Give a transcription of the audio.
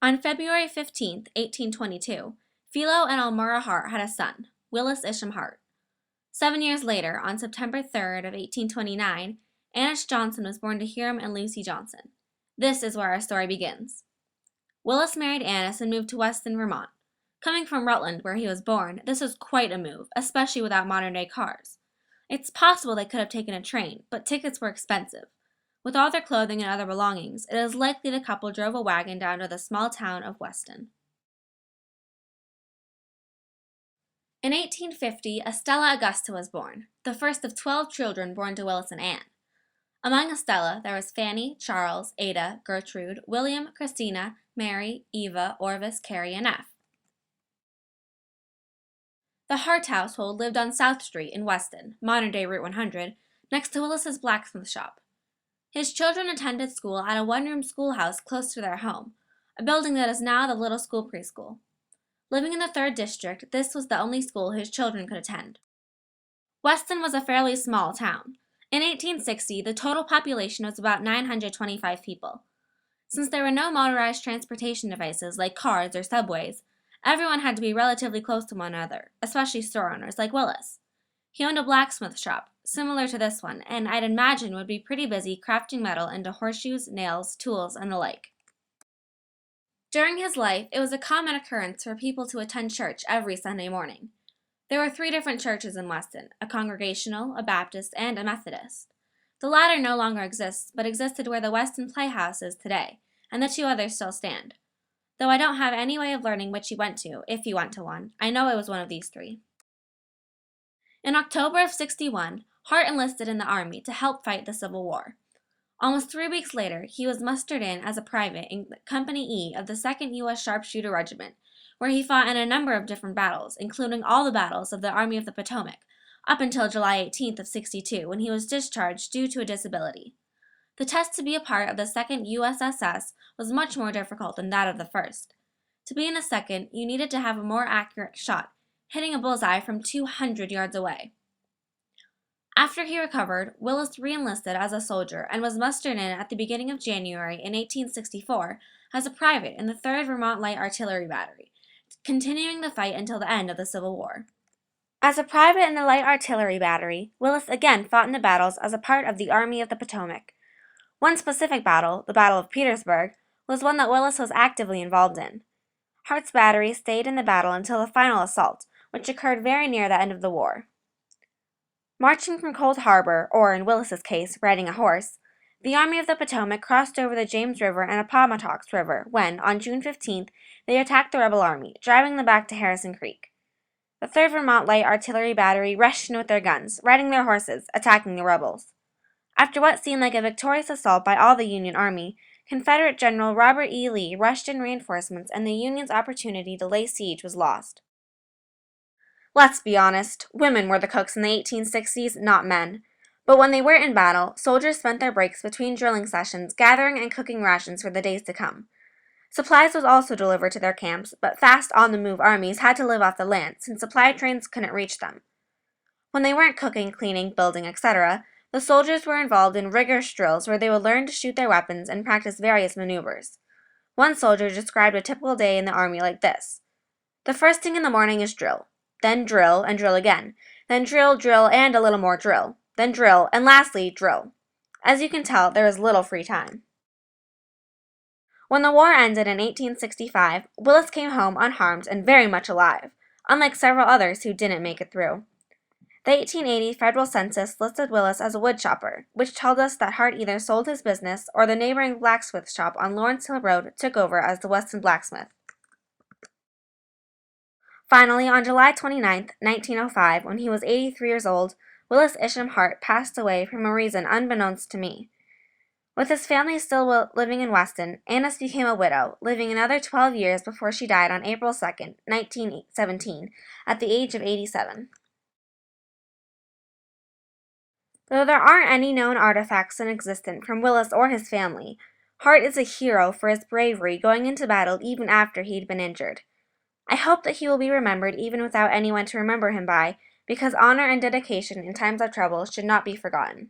On February 15, 1822, Philo and Elmira Hart had a son, Willis Isham Hart. 7 years later, on September 3rd of 1829, Annis Johnson was born to Hiram and Lucy Johnson. This is where our story begins. Willis married Annis and moved to Weston, Vermont. Coming from Rutland, where he was born, this was quite a move, especially without modern-day cars. It's possible they could have taken a train, but tickets were expensive. With all their clothing and other belongings, it is likely the couple drove a wagon down to the small town of Weston. In 1850, Estella Augusta was born, the first of 12 children born to Willis and Anne. Among Estella, there was Fanny, Charles, Ada, Gertrude, William, Christina, Mary, Eva, Orvis, Carrie, and F. The Hart household lived on South Street in Weston, modern-day Route 100, next to Willis's blacksmith shop. His children attended school at a one-room schoolhouse close to their home, a building that is now the Little School Preschool. Living in the 3rd District, this was the only school his children could attend. Weston was a fairly small town. In 1860, the total population was about 925 people. Since there were no motorized transportation devices like cars or subways, everyone had to be relatively close to one another, especially store owners like Willis. He owned a blacksmith shop, similar to this one, and I'd imagine would be pretty busy crafting metal into horseshoes, nails, tools, and the like. During his life, it was a common occurrence for people to attend church every Sunday morning. There were 3 different churches in Weston, a Congregational, a Baptist, and a Methodist. The latter no longer exists, but existed where the Weston Playhouse is today, and the 2 others still stand. Though I don't have any way of learning which he went to, if he went to one, I know it was one of these 3. In October of '61, Hart enlisted in the Army to help fight the Civil War. Almost 3 weeks later, he was mustered in as a private in Company E of the 2nd U.S. Sharpshooter Regiment, where he fought in a number of different battles, including all the battles of the Army of the Potomac, up until July 18th of '62, when he was discharged due to a disability. The test to be a part of the 2nd USSS was much more difficult than that of the 1st. To be in the 2nd, you needed to have a more accurate shot, hitting a bullseye from 200 yards away. After he recovered, Willis re-enlisted as a soldier and was mustered in at the beginning of January in 1864 as a private in the 3rd Vermont Light Artillery Battery, continuing the fight until the end of the Civil War. As a private in the Light Artillery Battery, Willis again fought in the battles as a part of the Army of the Potomac. One specific battle, the Battle of Petersburg, was one that Willis was actively involved in. Hart's battery stayed in the battle until the final assault, which occurred very near the end of the war. Marching from Cold Harbor, or in Willis's case, riding a horse, the Army of the Potomac crossed over the James River and Appomattox River when, on June 15th, they attacked the rebel army, driving them back to Harrison Creek. The 3rd Vermont Light Artillery Battery rushed in with their guns, riding their horses, attacking the rebels. After what seemed like a victorious assault by all the Union Army, Confederate General Robert E. Lee rushed in reinforcements and the Union's opportunity to lay siege was lost. Let's be honest, women were the cooks in the 1860s, not men. But when they were in battle, soldiers spent their breaks between drilling sessions gathering and cooking rations for the days to come. Supplies was also delivered to their camps, but fast on-the-move armies had to live off the land since supply trains couldn't reach them. When they weren't cooking, cleaning, building, etc., the soldiers were involved in rigorous drills where they would learn to shoot their weapons and practice various maneuvers. One soldier described a typical day in the army like this. The first thing in the morning is drill, then drill and drill again, then drill, drill, and a little more drill, then drill, and lastly, drill. As you can tell, there is little free time. When the war ended in 1865, Willis came home unharmed and very much alive, unlike several others who didn't make it through. The 1880 federal census listed Willis as a woodchopper, which told us that Hart either sold his business or the neighboring blacksmith shop on Lawrence Hill Road took over as the Weston blacksmith. Finally, on July 29, 1905, when he was 83 years old, Willis Isham Hart passed away from a reason unbeknownst to me. With his family still living in Weston, Annis became a widow, living another 12 years before she died on April 2, 1917, at the age of 87. Though there aren't any known artifacts in existence from Willis or his family, Hart is a hero for his bravery going into battle even after he'd been injured. I hope that he will be remembered even without anyone to remember him by, because honor and dedication in times of trouble should not be forgotten.